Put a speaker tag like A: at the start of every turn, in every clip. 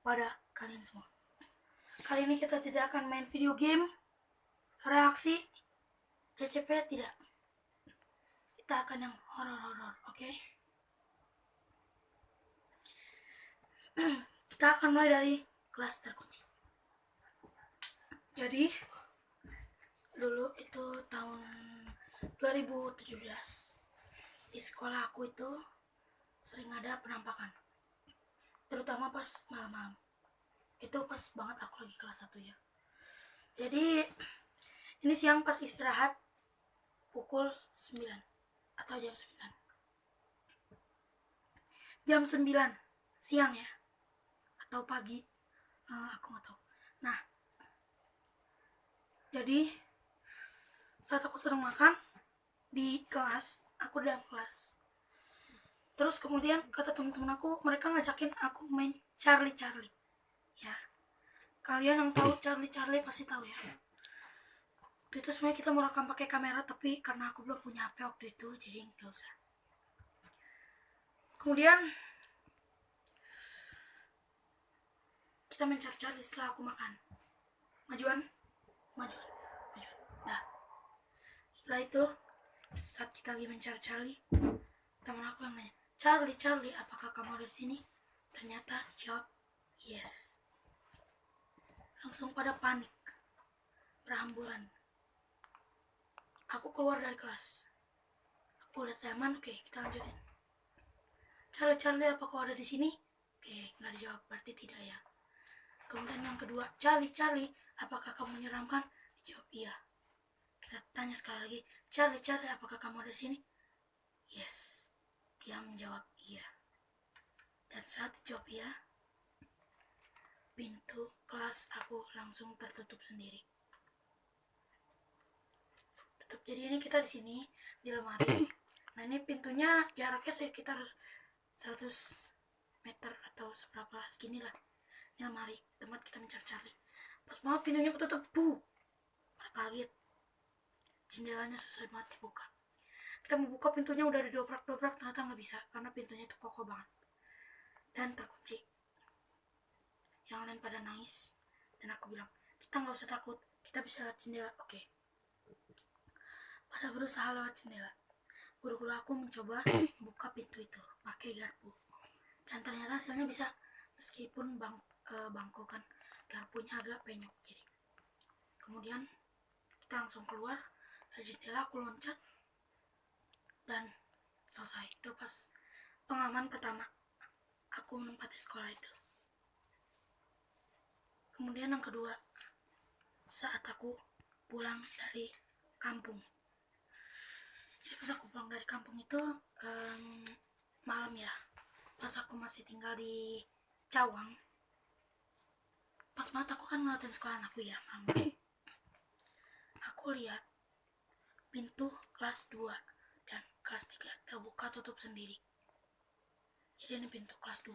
A: pada kalian semua. Kali ini kita tidak akan main video game, reaksi, CCP tidak. Kita akan yang horor-horor, oke? Kita akan mulai dari kelas terkunci. Jadi dulu itu tahun 2017 di sekolah aku itu sering ada penampakan, terutama pas malam-malam. Itu pas banget aku lagi kelas 1 ya. Jadi ini siang pas istirahat pukul 9 atau jam 9. Jam 9 siang ya, atau pagi, aku nggak tahu. Nah, jadi saat aku sedang makan di kelas, aku dalam kelas. Terus kemudian kata teman-teman aku, mereka ngajakin aku main Charlie ya. Kalian yang tahu Charlie pasti tahu ya. Waktu itu sebenarnya kita mau rekam pakai kamera, tapi karena aku belum punya HP waktu itu, jadi nggak usah. Kemudian kita main Charlie setelah aku makan. Majuan. Nah, setelah itu saat kita lagi mencari Charlie, teman aku yang nanya, Charlie, apakah kamu ada di sini? Ternyata dijawab yes. Langsung pada panik, berhamburan. Aku keluar dari kelas. Aku lihat Yaman, oke, kita lanjutin. Charlie, apa kau ada di sini? Oke, nggak dijawab, berarti tidak ya. Kemudian yang kedua, Charlie, apakah kamu menyeramkan? Dijawab iya. Kita tanya sekali lagi, Charlie, apakah kamu ada di sini? Yes. Dia menjawab iya. Dan saat dijawab iya, pintu kelas aku langsung tertutup sendiri. Tutup. Jadi ini kita di sini di lemari. Nah, ini pintunya jaraknya sekitar 100 meter atau seberapa segini lah. Ini lemari tempat kita mencari Charlie. Pas banget pintunya ketutup, kaget. Jendelanya susah banget dibuka. Kita mau buka pintunya udah didobrak-dobrak, ternyata nggak bisa karena pintunya itu kokoh banget dan terkunci. Yang lain pada nangis dan aku bilang, kita nggak usah takut, kita bisa lewat jendela. Oke. Pada berusaha lewat jendela, guru-guru aku mencoba buka pintu itu pakai garpu, dan ternyata hasilnya bisa, meskipun bangku kan garpunya agak penyok. Jadi kemudian kita langsung keluar dari jendela, aku loncat dan selesai. Itu pas pengalaman pertama aku menempati sekolah itu. Kemudian yang kedua, saat aku pulang dari kampung. Jadi pas aku pulang dari kampung itu malam ya, pas aku masih tinggal di Cawang. Pas banget aku kan ngeliatin sekolah aku ya malam. Aku lihat pintu kelas 2 dan kelas 3 terbuka tutup sendiri. Jadi ini pintu kelas 2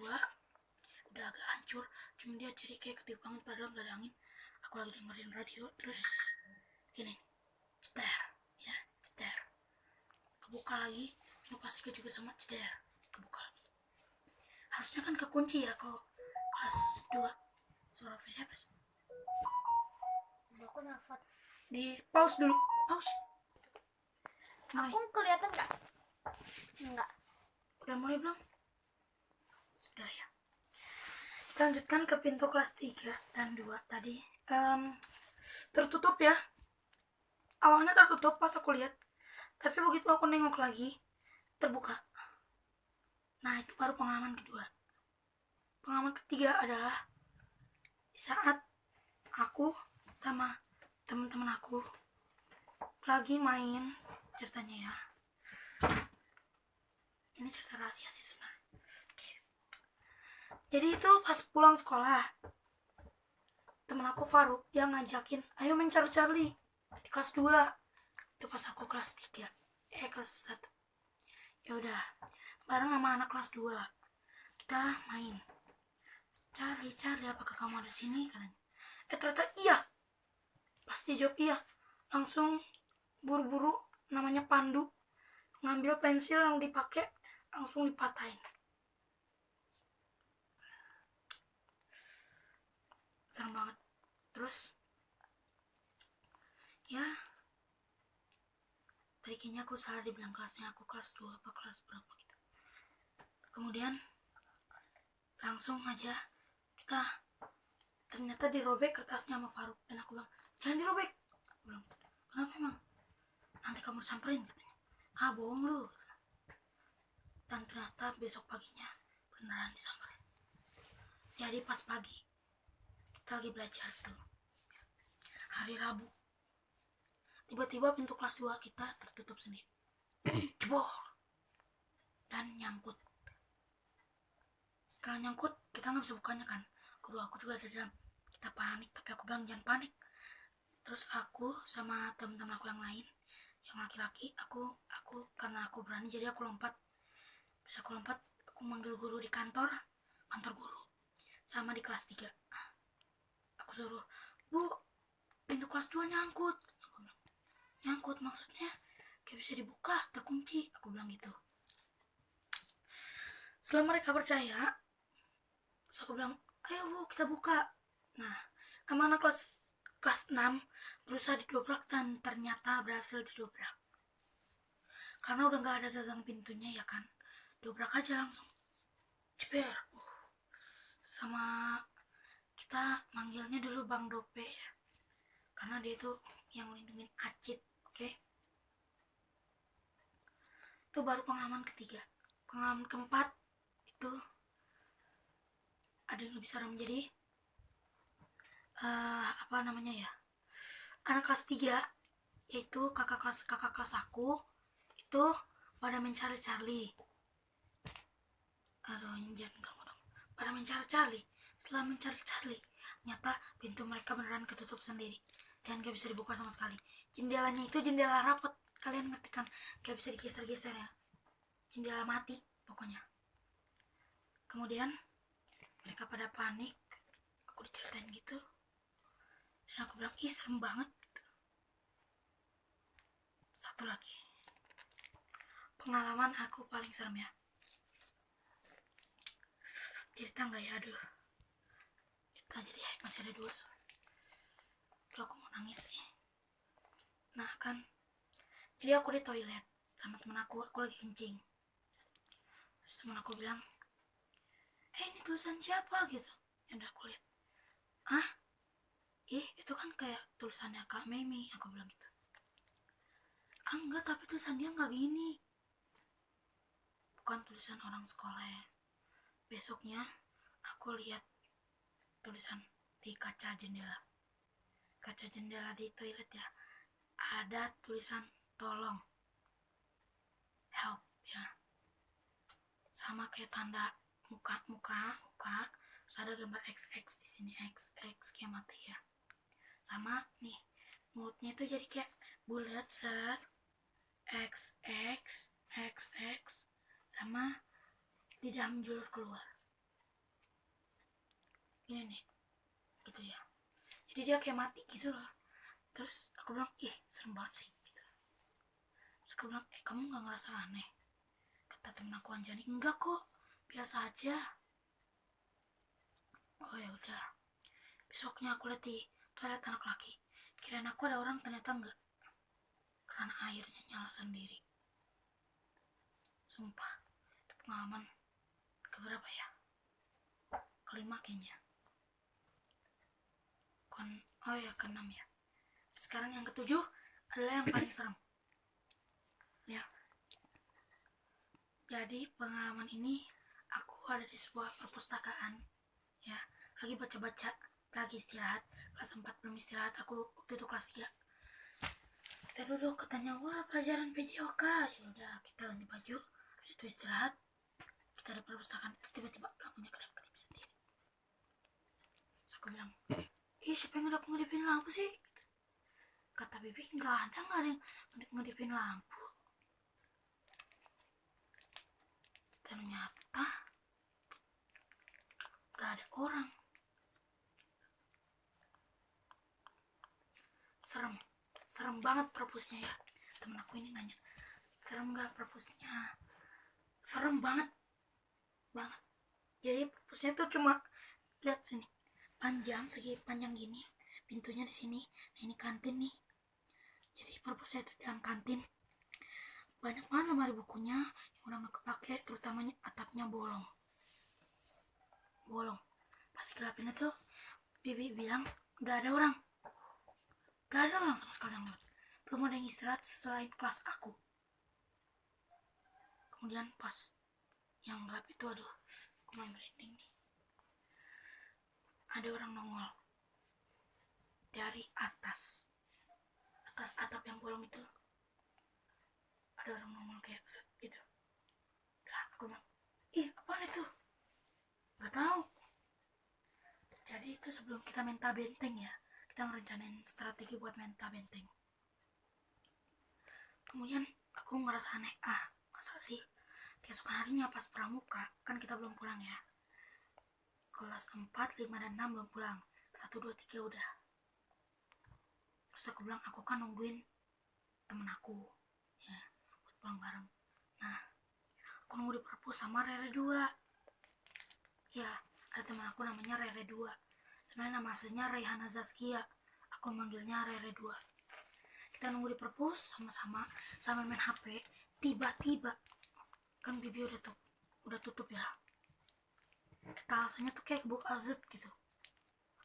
A: udah agak hancur, cuma dia jadi kayak ketiup angin padahal gak ada angin. Aku lagi dengerin radio, terus gini, ceter, kebuka lagi. Pintu kelas 3 juga sama, ceter, kebuka lagi. Harusnya kan kekunci ya kalau kelas 2. Suara siapa sih?
B: Aku nelfon.
A: Di pause dulu, pause. Mulai.
B: Aku kelihatan nggak? Enggak.
A: Udah mulai belum? Sudah ya. Kita lanjutkan ke pintu kelas 3 dan 2 tadi. Tertutup ya. Awalnya tertutup pas aku lihat, tapi begitu aku nengok lagi, terbuka. Nah, itu baru pengalaman kedua. Pengalaman ketiga adalah saat aku sama teman-teman aku lagi main, ceritanya ya. Ini cerita rahasia sih sebenarnya. Oke. Jadi itu pas pulang sekolah, temen aku Faruk, dia ngajakin, ayo main Charlie di kelas 2. Itu pas aku kelas 3, kelas 1. Ya udah, bareng sama anak kelas 2 kita main Charlie, apakah kamu ada di sini, katanya. Ternyata iya. Pas dia jawab iya, langsung buru-buru, namanya Pandu, ngambil pensil yang dipakai, langsung dipatahin. serem banget. Terus ya tadi kayaknya aku salah dibilang kelasnya, aku kelas 2 apa kelas berapa gitu. Kemudian langsung aja kita ternyata dirobek kertasnya sama Faruk, dan aku bilang jangan dirobek. Aku bilang kenapa emang, nanti kamu samperin katanya. Ah bohong lu. Dan ternyata besok paginya beneran disamperin. Jadi pas pagi kita lagi belajar tuh hari Rabu, tiba-tiba pintu kelas 2 kita tertutup sendiri, jebol, dan nyangkut. Setelah nyangkut kita nggak bisa bukanya kan, guru aku juga ada di dalam. Kita panik, tapi aku bilang jangan panik. Terus aku sama teman-teman aku yang lain yang laki-laki, aku karena aku berani jadi aku lompat. Bisa aku lompat, aku manggil guru di kantor guru sama di kelas 3. Aku suruh, bu, pintu kelas 2 nyangkut. Aku bilang, nyangkut maksudnya kayak bisa dibuka, terkunci, aku bilang gitu. Setelah mereka percaya, terus aku bilang ayo bu kita buka. Nah anak kelas 6 berusaha didobrak dan ternyata berhasil didobrak. Karena udah gak ada gagang pintunya ya kan, dobrak aja langsung, ceper. Sama kita manggilnya dulu Bang Dope ya, karena dia itu yang lindungin Acit. Oke. Itu baru pengalaman ketiga. Pengalaman keempat itu ada yang lebih serem. Jadi apa namanya ya, anak kelas 3 yaitu kakak kelas aku itu pada mencari Charlie. Aduh jangan kamu dong. Pada mencari Charlie. Setelah mencari Charlie, ternyata pintu mereka beneran ketutup sendiri dan gak bisa dibuka sama sekali. Jendelanya itu jendela rapat, kalian ngerti kan, gak bisa digeser-geser ya, jendela mati pokoknya. Kemudian mereka pada panik, aku diceritain gitu, dan aku bilang ih serem banget. Satu lagi pengalaman aku paling serem ya, cerita nggak ya, aduh cerita jadi masih ada 2 soalnya. Aduh aku mau nangis nih. Nah kan, jadi aku di toilet sama temen aku lagi kencing. Terus temen aku bilang ini tulisan siapa gitu, yang udah aku lihat, ah itu kan kayak tulisannya Kak Memi, aku bilang gitu. Ah enggak, tapi tulisan dia nggak gini, bukan tulisan orang sekolah ya. Besoknya aku lihat tulisan di kaca jendela di toilet ya, ada tulisan tolong, help ya, sama kayak tanda muka, terus ada gambar XX di sini, XX kayak mati ya, sama nih mulutnya itu jadi kayak bulat set, XX XX, sama lidah menjulur keluar ini nih gitu ya, jadi dia kayak mati gitu loh. Terus aku bilang ih serem banget sih gitu. Terus aku bilang kamu nggak ngerasa aneh, kata temen aku Anjani, enggak kok biasa aja. Oh ya udah, besoknya aku lihat di toilet anak laki, kirain aku ada orang, ternyata enggak, karena airnya nyala sendiri. Sumpah itu pengalaman keberapa ya, kelima kayaknya. Oh ya keenam ya. Sekarang yang ketujuh adalah yang paling serem ya. Jadi pengalaman ini aku ada di sebuah perpustakaan ya, lagi baca-baca, lagi istirahat, kelas 4 belum istirahat, aku waktu itu kelas 3. Kita duduk, katanya wah pelajaran PJOK, ya udah kita ganti baju, terus itu istirahat. Kita di perpustakaan, tiba-tiba lampunya kedap-kedip sendiri. Terus aku bilang ih siapa yang ngedip-ngedipin lampu sih, kata Bibi nggak ada yang ngedipin lampu. Ternyata nggak ada orang. Serem banget perpusnya ya. Temen aku ini nanya serem nggak perpusnya, serem banget. Jadi perpusnya tuh cuma lihat sini, panjang, segi panjang gini, pintunya di sini. Nah ini kantin nih. Jadi purpose itu dalam kantin. Banyak banget lemari bukunya yang udah nggak kepake, terutamanya atapnya bolong. Pas gelapin itu, Bibi bilang nggak ada orang sama sekali yang lewat. Belum ada yang istirahat selain kelas aku. Kemudian pas yang gelap itu, aduh, aku mulai merinding nih. Ada orang nongol dari atas atap yang bolong itu. Ada orang nongol kayak gitu. Udah, aku bilang, ih apaan itu? Gak tahu. Jadi itu sebelum kita minta benteng ya, kita ngerencanain strategi buat minta benteng. Kemudian aku ngerasa aneh, masa sih keesokan harinya pas pramuka, kan kita belum pulang ya, kelas 4, 5, dan 6 belum pulang, 1, 2, 3 udah. Terus aku bilang, aku kan nungguin temen aku ya buat pulang bareng. Nah aku nunggu di perpus sama Rere 2 ya, ada teman aku namanya Rere 2, sebenarnya nama aslinya Rayhana Zaskia, aku manggilnya Rere 2. Kita nunggu di perpus sama-sama sambil main HP. Tiba-tiba kan Bibi udah tutup ya, etasenya tuh kayak bau azot gitu.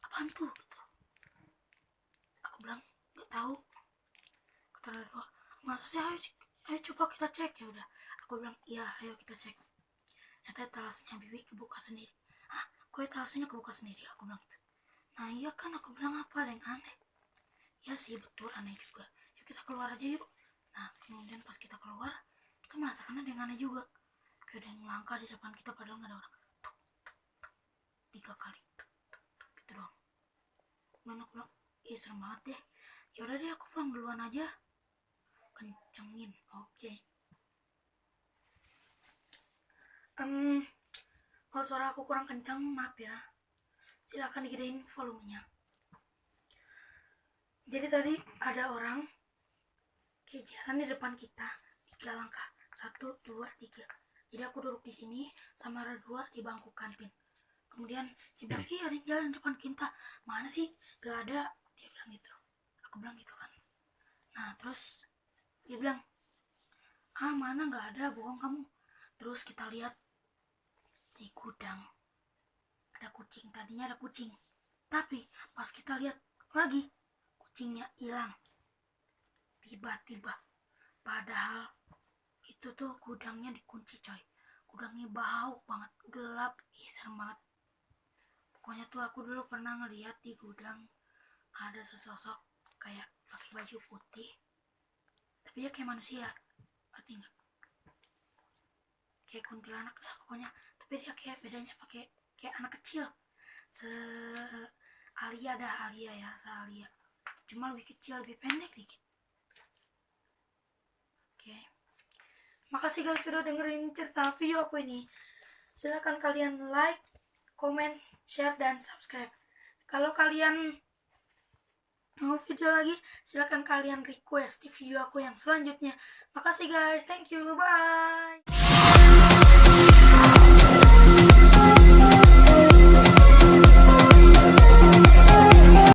A: Apaan tuh gitu. Aku bilang nggak tahu. Kata Rere 2, masa sih, ayo coba kita cek. Ya udah, aku bilang iya ayo kita cek. Ternyata etalasinya Bibi kebuka sendiri. Kok etalasinya kebuka sendiri? Aku bilang gitu. Nah iya kan, aku bilang apa ada yang aneh. Ya sih betul aneh juga, yuk kita keluar aja yuk. Nah kemudian pas kita keluar, kita merasakan ada yang aneh juga, kayak ada yang melangkah di depan kita padahal nggak ada orang. Tuk, tuk, tuk. 3 kali tuk, tuk, tuk, gitu doang. Kemudian aku bilang, ih serem banget deh, yaudah deh aku pulang duluan aja. Kencengin, oke. Kalau suara aku kurang kencang maaf ya, silahkan digedein volumenya. Jadi tadi ada orang kayak jalan di depan kita 3 langkah, 1, 2, 3. Jadi aku duduk di sini sama Rere 2 di bangku kantin. Kemudian dia bilang, iya ada yang jalan di depan kita. Mana sih? Gak ada. Dia bilang gitu. Aku bilang gitu kan. Nah terus dia bilang, mana gak ada, bohong kamu. Terus kita lihat di gudang ada kucing. Tadinya ada kucing, tapi pas kita lihat lagi kucingnya hilang tiba-tiba. Padahal itu tuh gudangnya dikunci coy. Gudangnya bau banget, gelap, serem banget. Pokoknya tuh aku dulu pernah ngeliat di gudang ada sesosok kayak pakai baju putih, tapi dia kayak manusia, berarti nggak? Kayak kuntilanak dah pokoknya. Tapi dia kayak bedanya pakai kayak anak kecil, Alia ya, Alia. Cuma lebih kecil, lebih pendek dikit. Oke. Makasih guys sudah dengerin cerita video aku ini. Silahkan kalian like, komen, share, dan subscribe. Kalau kalian mau video lagi, silahkan kalian request di video aku yang selanjutnya. Makasih guys, thank you, bye.